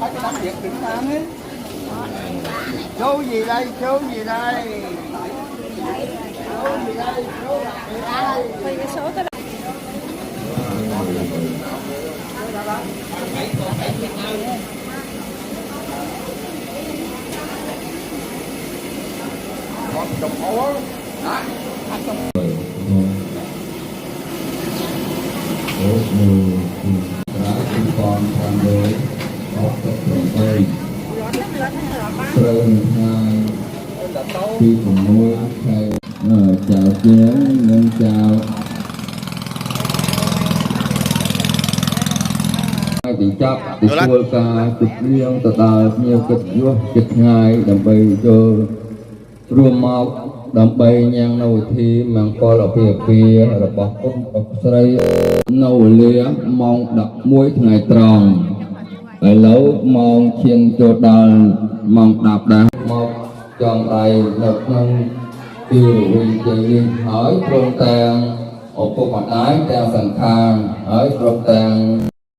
Có cái tấm việc kiểm tra ấy. Chú gì đây, chú gì đây? Chú gì đây, chú gì đây? Vì cái số tới Con chụp ố đó. Con tham đối học tập trồng cây sơn hai khi cùng nuôi thầy chào chén nhân chào thì chấp thì xua ca kịch riêng tờ nhiều kịch vô kịch ngày đầm bầy cho rùm mau đầm bầy nhang nâu thi mang co là phía là bọc sợi nâu lia mong đập muối ngày tròn ở lấu mong chiên cho đàn mong đạp đá mong tròn tay đập nâng tiêu huy chơi hỏi trong tàng ở cô mặt ái đang sẵn khang hỏi trong tàng